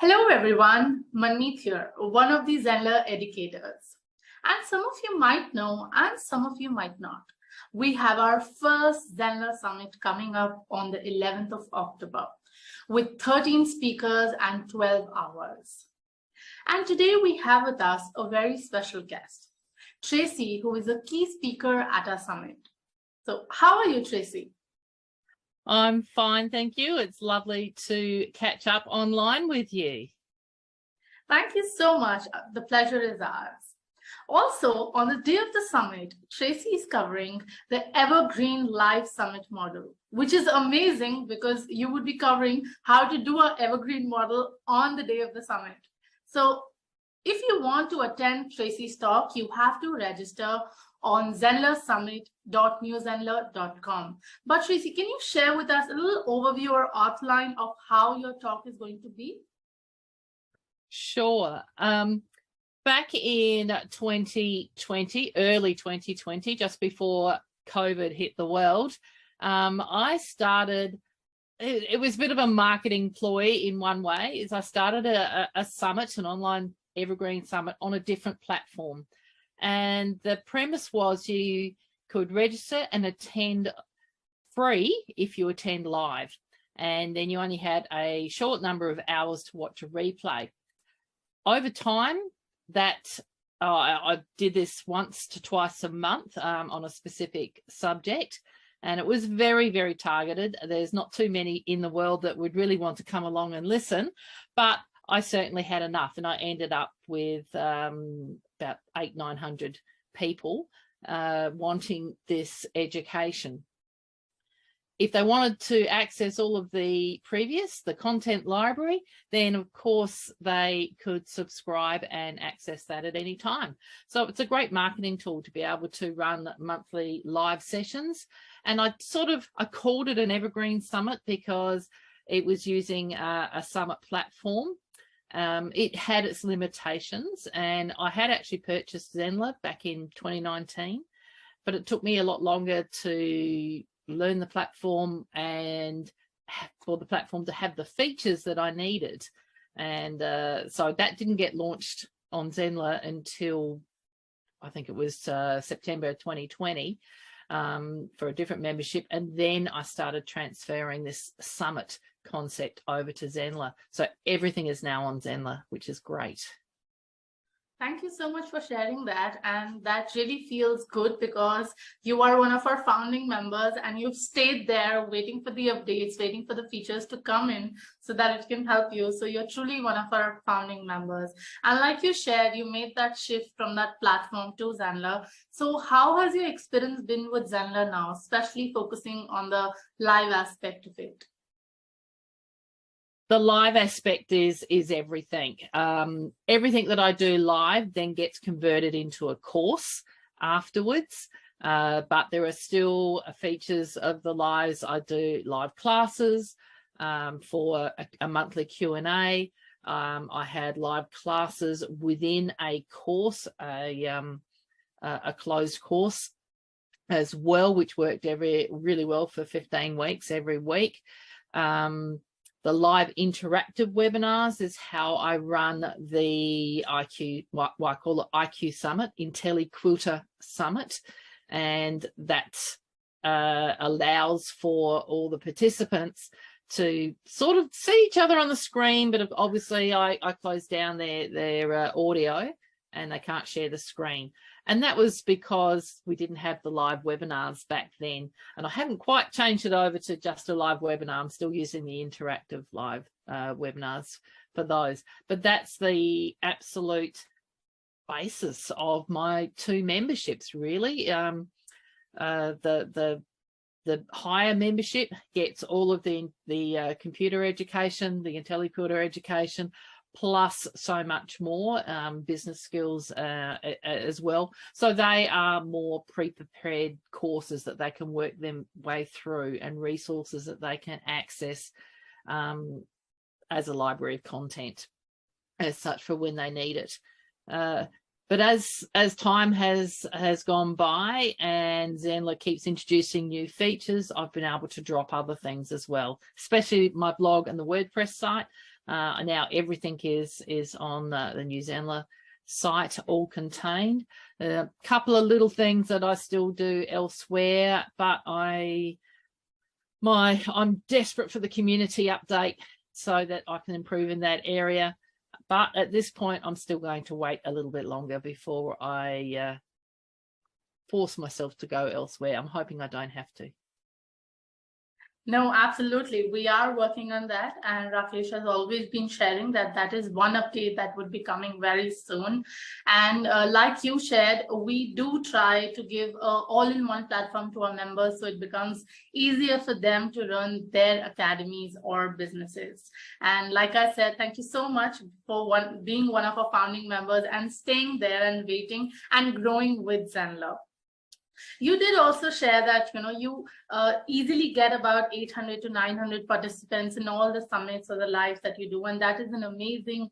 Hello everyone, Manmeet here, one of the Zenler educators. And some of you might know and some of you might not. We have our first Zenler Summit coming up on the 11th of October with 13 speakers and 12 hours. And today we have with us a very special guest, Tracey, who is a key speaker at our summit. So how are you, Tracey? I'm fine, thank you. It's lovely to catch up online with you. Thank you so much. The pleasure is ours. Also, on the day of the summit, Tracey is covering the Evergreen Live Summit model, which is amazing because you would be covering how to do an Evergreen model on the day of the summit. So if you want to attend Tracey's talk, you have to register on zenlersummit.newzenler.com. But Tracey, can you share with us a little overview or outline of how your talk is going to be? Sure. Back in 2020, early 2020, just before COVID hit the world, I started, it was a bit of a marketing ploy in one way, is I started a summit, an online Evergreen Summit on a different platform. And the premise was you could register and attend free if you attend live. And then you only had a short number of hours to watch a replay. Over time, that I did this once to twice a month on a specific subject. And it was very, very targeted. There's not too many in the world that would really want to come along and listen, but I certainly had enough, and I ended up with about 800-900 people wanting this education. If they wanted to access all of the content library, then of course they could subscribe and access that at any time. So it's a great marketing tool to be able to run monthly live sessions. And I called it an Evergreen Summit because it was using a summit platform. It had its limitations, and I had actually purchased Zenler back in 2019, but it took me a lot longer to learn the platform and for the platform to have the features that I needed. And so that didn't get launched on Zenler until I think it was September 2020 for a different membership. And then I started transferring this summit concept over to Zenler. So everything is now on Zenler, which is great. Thank you so much for sharing that. And that really feels good because you are one of our founding members and you've stayed there waiting for the updates, waiting for the features to come in so that it can help you. So you're truly one of our founding members. And like you shared, you made that shift from that platform to Zenler. So how has your experience been with Zenler now, especially focusing on the live aspect of it? The live aspect is everything. Everything that I do live then gets converted into a course afterwards. But there are still features of the lives. I do live classes for a monthly Q&A. I had live classes within a course, a closed course as well, which worked really well for 15 weeks every week. The live interactive webinars is how I run the IQ, what I call it IQ Summit, IntelliQuilter Summit. And that allows for all the participants to sort of see each other on the screen, but obviously I close down their audio and they can't share the screen. And that was because we didn't have the live webinars back then. And I haven't quite changed it over to just a live webinar. I'm still using the interactive live webinars for those. But that's the absolute basis of my two memberships, really. The higher membership gets all of the computer education, the IntelliQuilter education, plus so much more, business skills as well. So they are more pre-prepared courses that they can work their way through and resources that they can access as a library of content as such for when they need it. But as time has gone by and Zenler keeps introducing new features, I've been able to drop other things as well, especially my blog and the WordPress site. Now everything is on the New Zenler site, all contained. A couple of little things that I still do elsewhere, but I'm desperate for the community update so that I can improve in that area. But at this point, I'm still going to wait a little bit longer before I force myself to go elsewhere. I'm hoping I don't have to. No, absolutely. We are working on that. And Rakesh has always been sharing that is one update that would be coming very soon. And like you shared, we do try to give all-in-one platform to our members so it becomes easier for them to run their academies or businesses. And like I said, thank you so much for being one of our founding members and staying there and waiting and growing with Zenler. You did also share that you easily get about 800 to 900 participants in all the summits or the lives that you do, and that is an amazing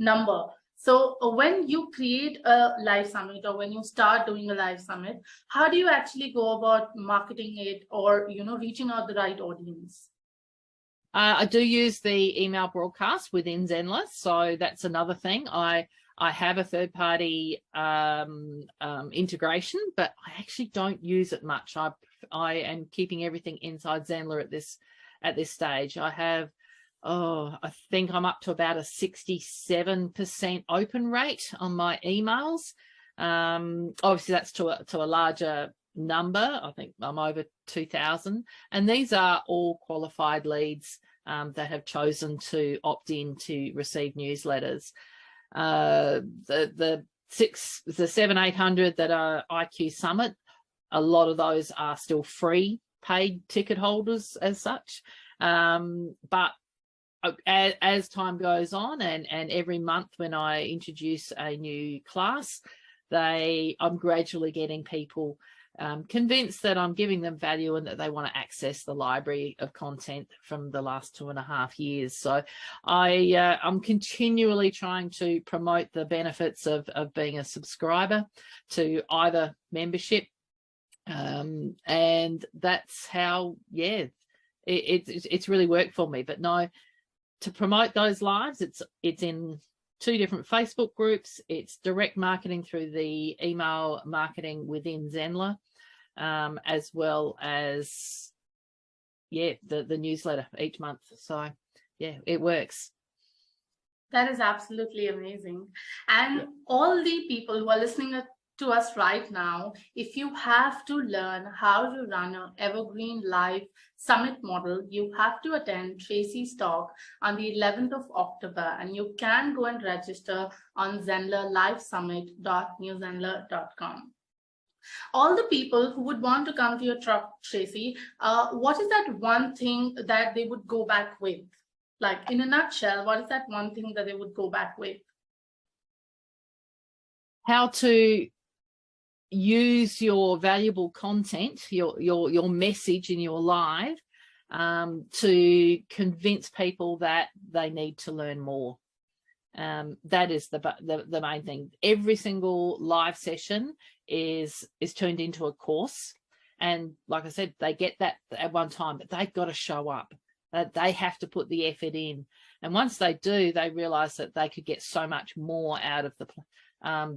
number. So when you create a live summit or when you start doing a live summit, how do you actually go about marketing it or reaching out the right audience? I do use the email broadcast within Zenler, so that's another thing. I have a third-party integration, but I actually don't use it much. I am keeping everything inside Zenler at this stage. I have, I think I'm up to about a 67% open rate on my emails. Obviously, that's to a larger number. I think I'm over 2,000, and these are all qualified leads that have chosen to opt in to receive newsletters. The 700-800 that are IQ Summit, a lot of those are still free paid ticket holders as such, but as time goes on and every month when I introduce a new class, I'm gradually getting people convinced that I'm giving them value and that they want to access the library of content from the last 2.5 years. So I'm continually trying to promote the benefits of being a subscriber to either membership, and that's how it's really worked for me. But no, to promote those lives, it's in 2 different Facebook groups. It's direct marketing through the email marketing within Zenler, as well as the newsletter each month. So yeah, it works. That is absolutely amazing. And all the people who are listening to us right now, if you have to learn how to run an Evergreen Live Summit model, you have to attend Tracey's talk on the 11th of October, and you can go and register on zenlerlivesummit.newzenler.com. All the people who would want to come to your talk, Tracey, what is that one thing that they would go back with? Like, in a nutshell, what is that one thing that they would go back with? How to use your valuable content, your message in your live, to convince people that they need to learn more. That is the main thing. Every single live session is turned into a course, and like I said, they get that at one time, but they've got to show up. They have to put the effort in, and once they do, they realize that they could get so much more out of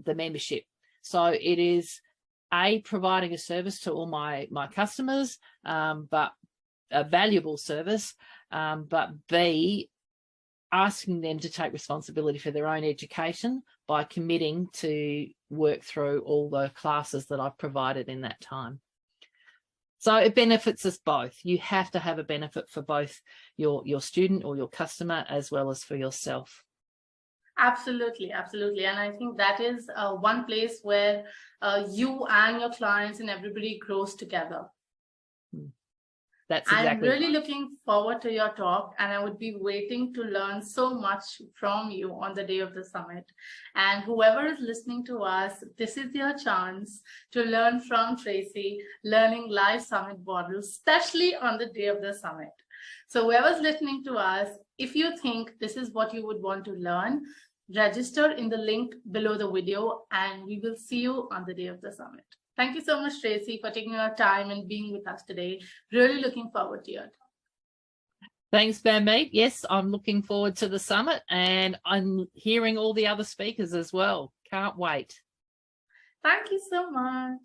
the membership. So it is providing a service to all my customers, but a valuable service, but B, asking them to take responsibility for their own education by committing to work through all the classes that I've provided in that time. So it benefits us both. You have to have a benefit for both your student or your customer as well as for yourself. Absolutely, absolutely. And I think that is one place where you and your clients and everybody grows together. That's exactly I'm really looking forward to your talk, and I would be waiting to learn so much from you on the day of the summit. And whoever is listening to us, this is your chance to learn from Tracey, learning live summit models, especially on the day of the summit. So whoever's listening to us, if you think this is what you would want to learn, register in the link below the video, and we will see you on the day of the summit. Thank you so much, Tracey, for taking your time and being with us today. Really looking forward to your talk. Thanks, Manmeet. Yes, I'm looking forward to the summit, and I'm hearing all the other speakers as well. Can't wait. Thank you so much.